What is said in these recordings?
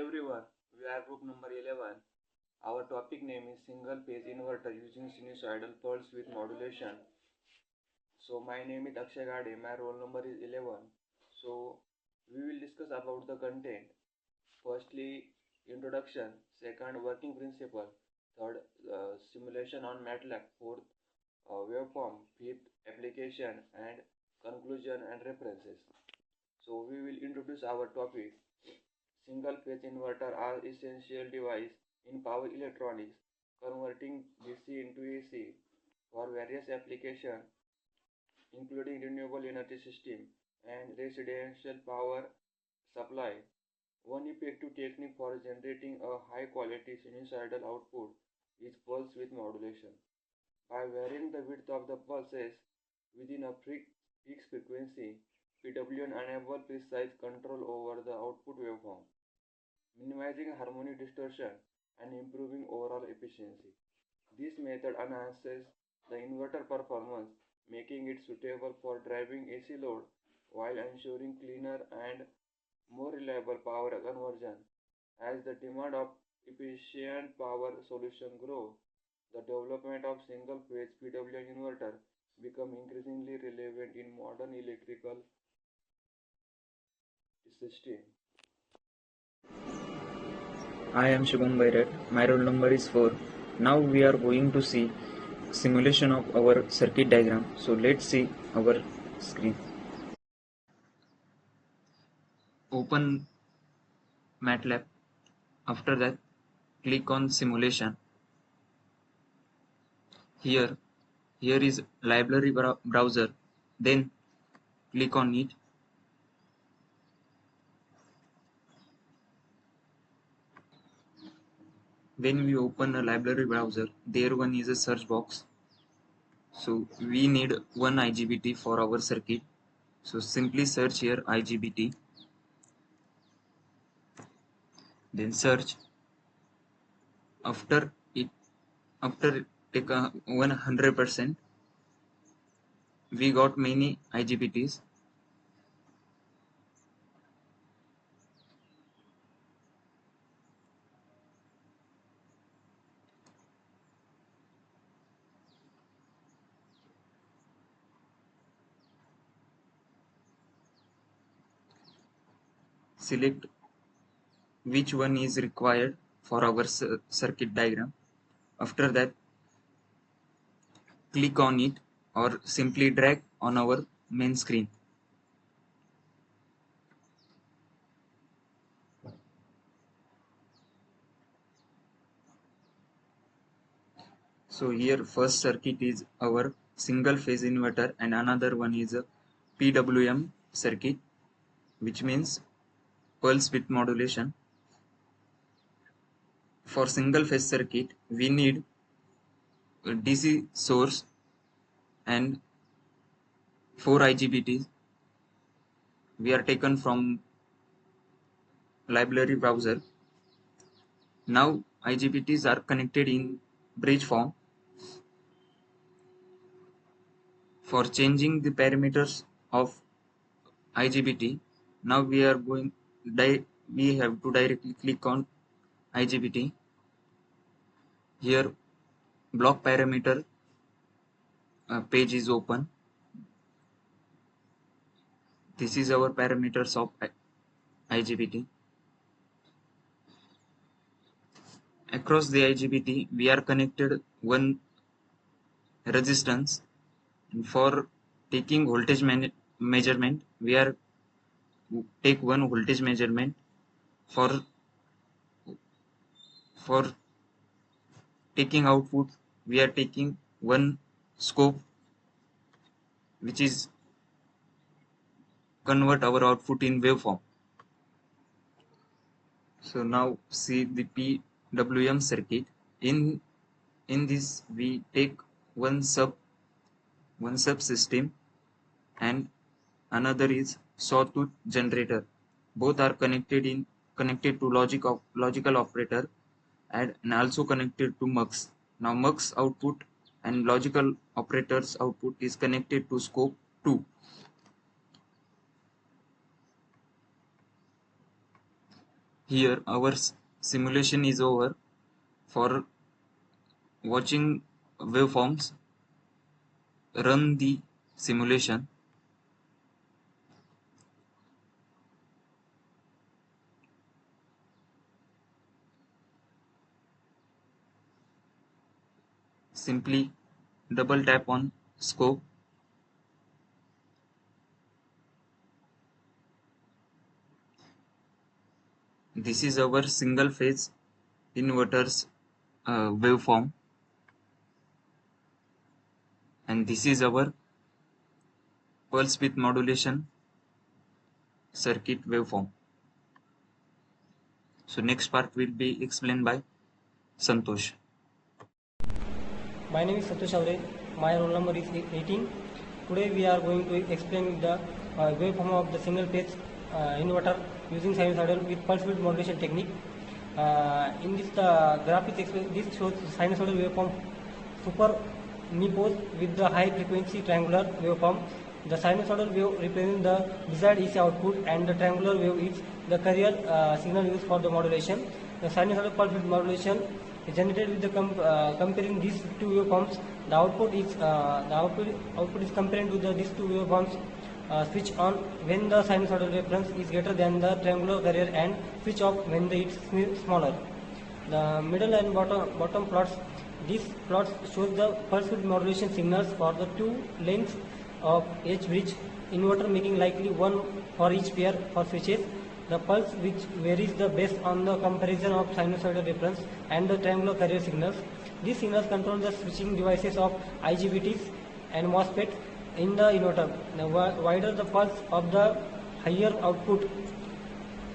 everyone, we are group number 11. Our topic name is single phase inverter using sinusoidal pulse width modulation. So my name is Akshay Gade, my roll number is 11. So we will discuss about the content. Firstly, introduction. Second, working principle. Third, simulation on MATLAB. Fourth, waveform. Fifth, application and conclusion and references. So we will introduce our topic. Single phase inverter are essential device in power electronics, converting DC into AC for various applications including renewable energy system and residential power supply. One effective technique for generating a high quality sinusoidal output is pulse width modulation. By varying the width of the pulses within a fixed frequency, PWM enables precise control over the output waveform, minimizing harmonic distortion and improving overall efficiency. This method enhances the inverter performance, making it suitable for driving AC load while ensuring cleaner and more reliable power conversion. As the demand of efficient power solution grows, the development of single phase PWM inverter become increasingly relevant in modern electrical system. I am Shubham Bairat. My roll number is 4. Now we are going to see simulation of our circuit diagram. So let's see our screen. Open MATLAB. After that, click on simulation. Here is library browser. Then click on it. When we open a library browser, there one is a search box. So we need one IGBT for our circuit. So simply search here IGBT. Then search. After take 100%, we got many IGBTs. Select which one is required for our circuit diagram. After that, click on it or simply drag on our main screen. So here first circuit is our single phase inverter and another one is a PWM circuit, which means pulse width modulation. For single phase circuit, we need a DC source and 4 IGBTs. We are taken from library browser. Now IGBTs are connected in bridge form. For changing the parameters of IGBT, now we have to directly click on IGBT. Here block parameter page is open. This is our parameters of IGBT. Across the IGBT, we are connected one resistance. And for taking voltage measurement, we are take one voltage measurement. For taking output, we are taking one scope, which is convert our output in waveform. So now see the PWM circuit. In this we take one subsystem and another is sawtooth generator. Both are connected to logical operator and also connected to mux. Now mux output and logical operators output is connected to scope 2. Here our simulation is over. For watching waveforms, run the simulation. Simply double tap on scope. This is our single phase inverters waveform, and this is our pulse width modulation circuit waveform. So next part will be explained by Santosh. My name is Santosh Avre. My roll number is 18. Today we are going to explain the waveform of the single phase inverter using sinusoidal with pulse width modulation technique. In this graph is this shows sinusoidal waveform superimposed with the high frequency triangular waveform. The sinusoidal wave represents the desired AC output and the triangular wave is the carrier signal used for the modulation. The sinusoidal pulse width modulation is generated with the comparing these two waveforms. The output is comparing to these two waveforms. Switch on when the sinusoidal reference is greater than the triangular carrier and switch off when it is smaller. The middle and bottom plots. These plots shows the pulse width modulation signals for the two lengths of each bridge inverter, making likely one for each pair for switches. The pulse which varies based on the comparison of sinusoidal reference and the triangular carrier signals. These signals control the switching devices of IGBTs and MOSFETs in the inverter. The wider the pulse of the higher output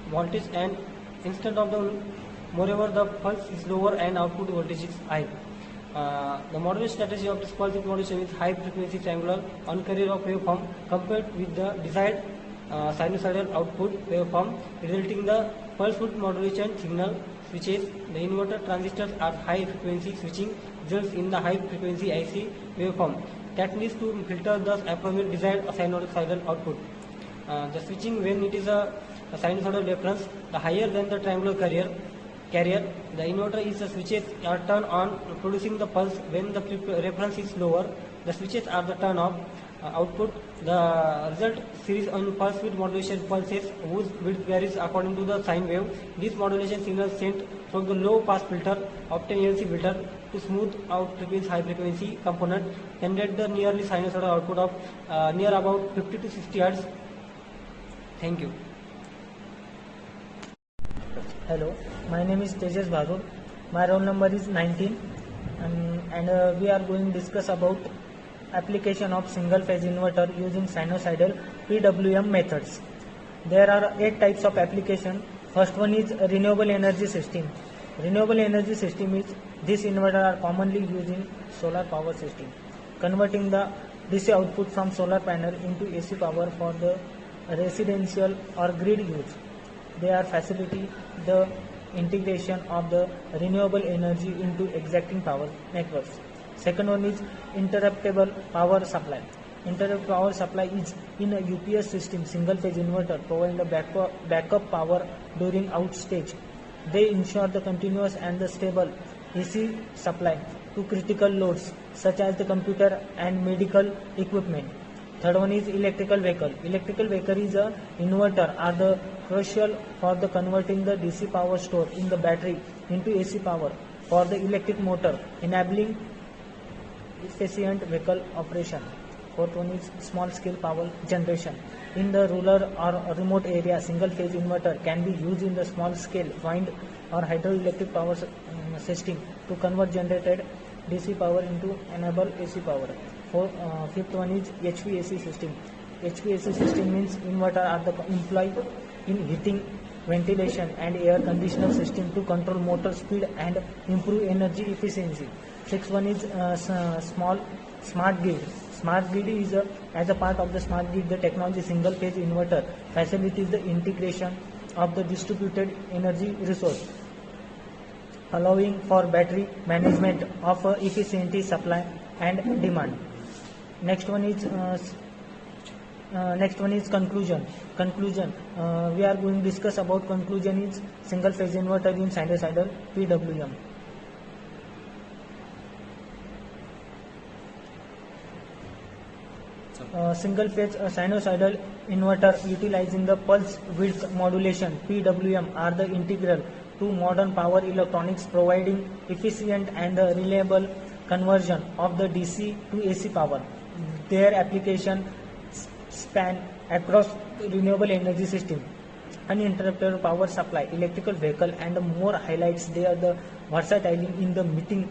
voltage and instead of the moreover the pulse is lower and output voltage is high. The modulation strategy of this pulse width modulation is high frequency triangular on carrier of waveform compared with the desired sinusoidal output waveform, resulting the pulse width modulation signal switches. The inverter transistors are high frequency switching results in the high frequency IC waveform that needs to filter the appropriate desired sinusoidal output. The switching when it is a sinusoidal reference, the higher than the triangular carrier, the inverter is the switches are turned on, producing the pulse. When the reference is lower, the switches are the turn off. Output, the result series on pulse width modulation pulses whose width varies according to the sine wave. This modulation signal sent from the low pass filter of 10 LC filter to smooth out frequency high frequency component generate the nearly sinusoidal output of near about 50 to 60 Hz. Thank you. Hello, my name is Tejas Bharur. My roll number is 19 and we are going to discuss about application of single phase inverter using sinusoidal PWM methods. There are 8 types of application. First one is renewable energy system. Renewable energy system is this inverter are commonly used in solar power system, converting the DC output from solar panel into AC power for the residential or grid use. They are facilitate the integration of the renewable energy into exacting power networks. Second one is interruptible power supply. Interrupt power supply is in a UPS system single phase inverter providing the backup power during outage. They ensure the continuous and the stable AC supply to critical loads such as the computer and medical equipment. Third one is electrical vehicle. Electrical vehicle is a inverter are the crucial for the converting the DC power stored in the battery into AC power for the electric motor, enabling efficient vehicle operation. Fourth one is small scale power generation. In the rural or remote area, single phase inverter can be used in the small scale wind or hydroelectric power system to convert generated DC power into enable AC power. Fifth one is HVAC system. HVAC system means inverter are the employed in heating, ventilation and air conditioner system to control motor speed and improve energy efficiency. Sixth one is smart grid. Smart grid is as a part of the smart grid, the technology single phase inverter facilitates the integration of the distributed energy resource, allowing for battery management of efficient supply and demand. Next one is Next one is conclusion. We are going to discuss about conclusion is single phase inverter in sinusoidal PWM. Single phase sinusoidal inverter utilizing the pulse width modulation PWM are the integral to modern power electronics, providing efficient and reliable conversion of the DC to AC power. Their application span across renewable energy system, uninterrupted power supply, electrical vehicle, and more highlights their the versatility in the meeting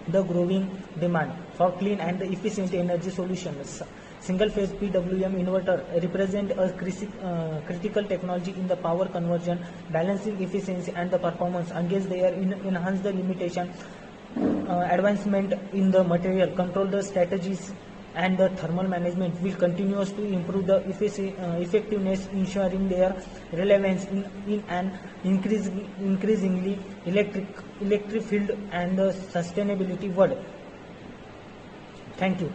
the growing demand for clean and efficient energy solutions. Single phase PWM inverter represent a critical technology in the power conversion, balancing efficiency and the performance against their enhance the limitation, advancement in the material control the strategies and the thermal management will continues to improve the effectiveness, ensuring their relevance in an increasingly electric field and the sustainability world. Thank you.